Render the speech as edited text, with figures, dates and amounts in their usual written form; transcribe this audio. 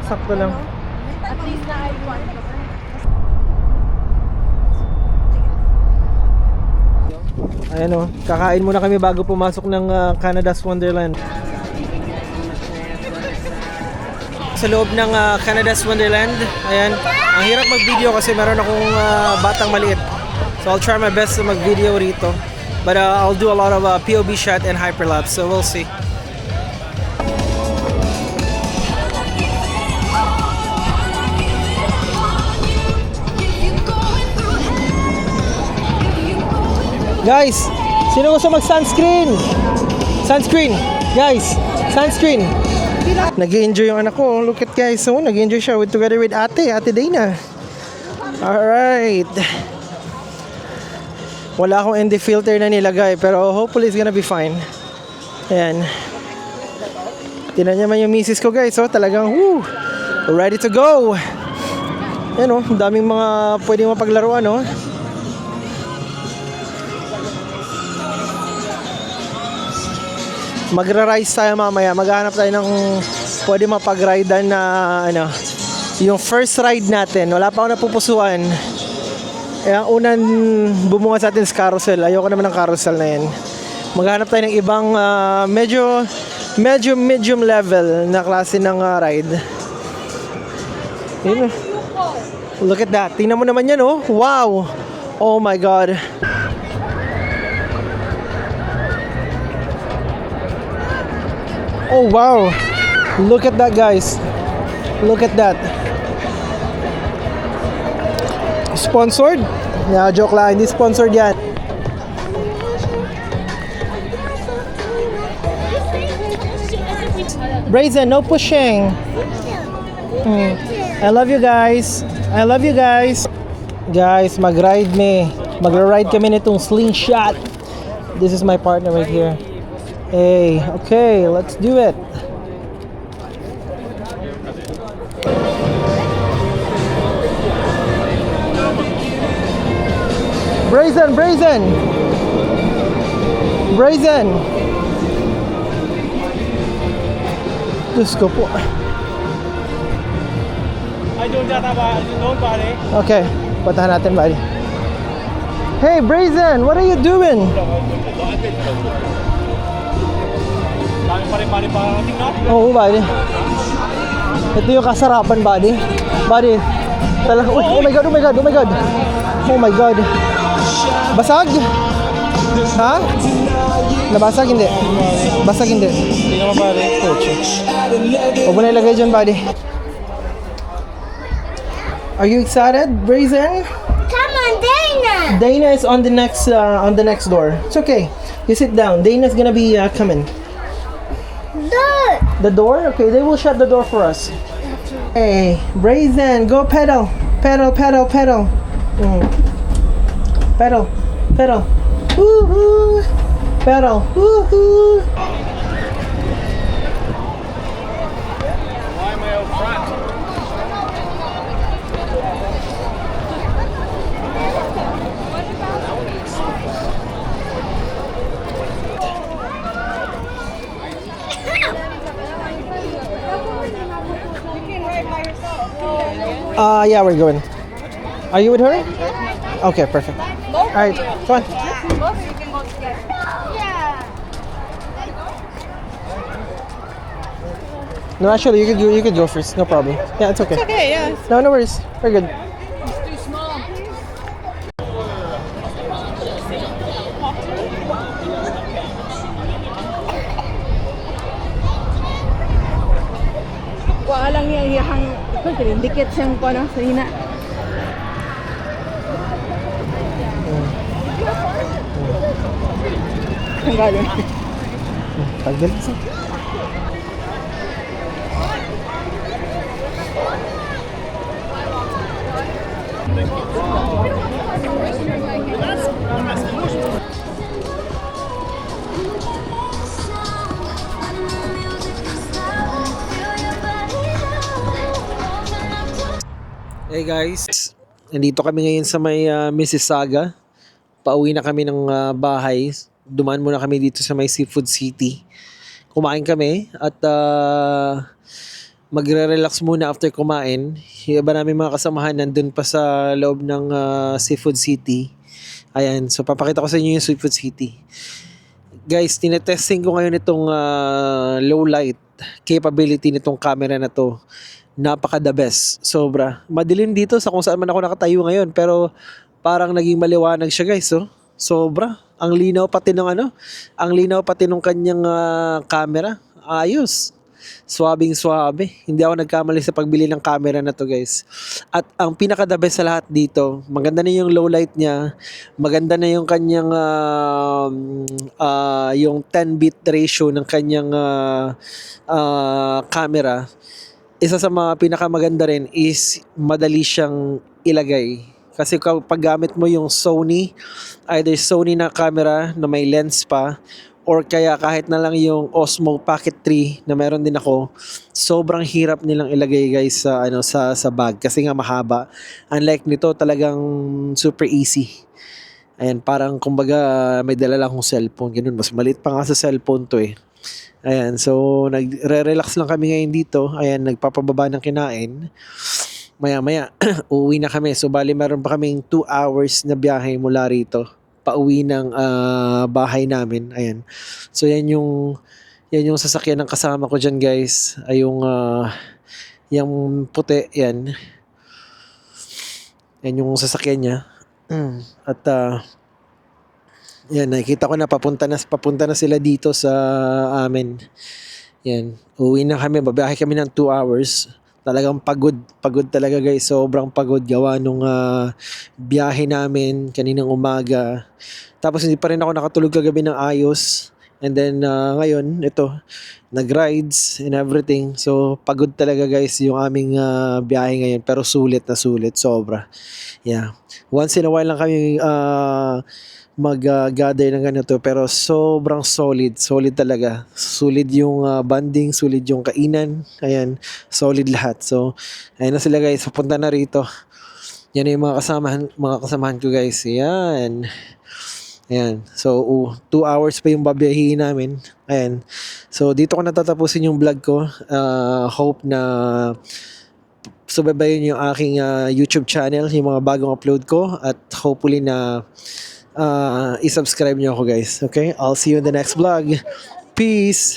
Sakto lang. At least na I-1. Ayan o, kakain muna kami bago pumasok ng Canada's Wonderland. Sa loob ng Canada's Wonderland, ayan, ang hirap mag-video kasi meron akong batang maliit. So I'll try my best to mag-video rito. But I'll do a lot of POV shot and hyperlapse, so we'll see. Guys, sino gusto mag-sunscreen? Sunscreen! Guys, sunscreen! Nag-enjoy yung anak ko. Look at guys. So, nag-enjoy siya together with Ate Dana. Alright. Wala akong ND filter na nilagay, pero hopefully it's gonna be fine. Ayan. Tingnan niyo man yung misis ko guys. So, talagang ready to go. Ayan o, daming mga pwedeng mapaglaruan o. Magra-rise tayo mamaya. Maghahanap tayo ng pwede mapag-ridean na yung first ride natin. Wala pa ako napupusuan. Ang unang bumunga sa atin is carousel. Ayoko naman ng carousel na yan. Maghahanap tayo ng ibang medyo medium level na klase ng ride. Yun. Look at that. Tingnan mo naman yan oh. Wow. Oh my God. Oh wow, look at that guys, look at that. Sponsored? Yeah, joke lang, hindi sponsored yan. Brazen, no pushing. I love you guys. I love you guys. Guys, mag-ride Magra-ride kami nitong slingshot. This is my partner right here. Hey, okay, let's do it. Brazen. Diyos ko po. Okay, puntahan natin, buddy. Hey, Brazen, what are you doing? Oo, buddy. Ito yung kasarapan, buddy. Buddy. Oh my God. Oh my God. Basag? Ha? Nabasag? Hindi. Basag hindi. Hindi naman, buddy. Huwag mo na ilagay dyan, buddy. Are you excited, Brazen? Come on, Dana. Dana is on the next door. It's okay. You sit down. Dana's gonna be coming. The door? Okay, they will shut the door for us. Hey, Brazen, go pedal. Pedal. Pedal. Woohoo. Pedal. Woohoo. Why am I out front? Yeah, we're going. Are you with her? Okay, perfect. All right, come on. No, actually, you could go first. No problem. Yeah, it's okay. It's okay, yeah. No worries. We're good. It's too small. Wala lang yang dikit siyang sa hina. Ang galing. Tagal isa. Hey guys, nandito kami ngayon sa may Mississauga. Pauwi na kami ng bahay. Dumaan muna kami dito sa may Seafood City. Kumain kami at magre-relax muna after kumain. Yung iba namin mga kasamahan nandun pa sa loob ng Seafood City. Ayan, so papakita ko sa inyo yung Seafood City. Guys, tinetesting ko ngayon itong low light capability nitong camera na to. Napaka the best. Sobra. Madilim dito sa kung saan man ako nakatayo ngayon, pero parang naging maliwanag siya, guys. Oh. Sobra. Ang linaw pati ng ang linaw pati ng kanyang camera. Ayos. Swabing swabe. Hindi ako nagkamali sa pagbili ng camera na to, guys. At ang pinaka the best sa lahat dito, maganda na yung low light niya, maganda na yung kanyang yung 10-bit ratio ng kanyang camera. Isa sa mga pinakamaganda rin is madali siyang ilagay. Kasi kapag gamit mo yung Sony, either Sony na camera na may lens pa, or kaya kahit na lang yung Osmo Pocket 3 na meron din ako, sobrang hirap nilang ilagay, guys, sa sa bag kasi nga mahaba. Unlike nito, talagang super easy. Ayan, parang kumbaga may dala lang akong cellphone, ganun, mas maliit pa nga sa cellphone to eh. Ayan, so nagre-relax lang kami ngayon dito. Ayan, nagpapababa ng kinain. Maya-maya, uuwi na kami. So bali meron pa kaming 2 hours na biyahe mula rito pauwi ng bahay namin. Ayan. So yan yung sasakyan ng kasama ko diyan, guys. Ay yung puti yan. Yan yung sasakyan niya. At yan, nakikita ko na papunta na sila dito sa amin. Yan. Uwi na kami, babiyahe kami ng 2 hours. Talagang pagod talaga, guys. Sobrang pagod gawa nung biyahe namin kaninang umaga. Tapos hindi pa rin ako nakatulog kagabi ng ayos. And then ngayon, ito, nag-rides and everything. So pagod talaga, guys, yung aming biyahe ngayon. Pero sulit na sulit, sobra. Yeah. Once in a while lang kami mag-gather ng ganito, pero sobrang solid talaga. Solid yung bonding, solid yung kainan, ayan, solid lahat. So ayun na sila, guys, papunta na rito. Yan na yung mga kasamahan ko, guys. Ayan. So 2 hours pa yung babiyahin namin. Ayan. So dito ko natatapusin yung vlog ko. Hope na subaybayan yung aking YouTube channel, yung mga bagong upload ko, at hopefully na i-subscribe nyo ako, guys. Okay? I'll see you in the next vlog. Peace!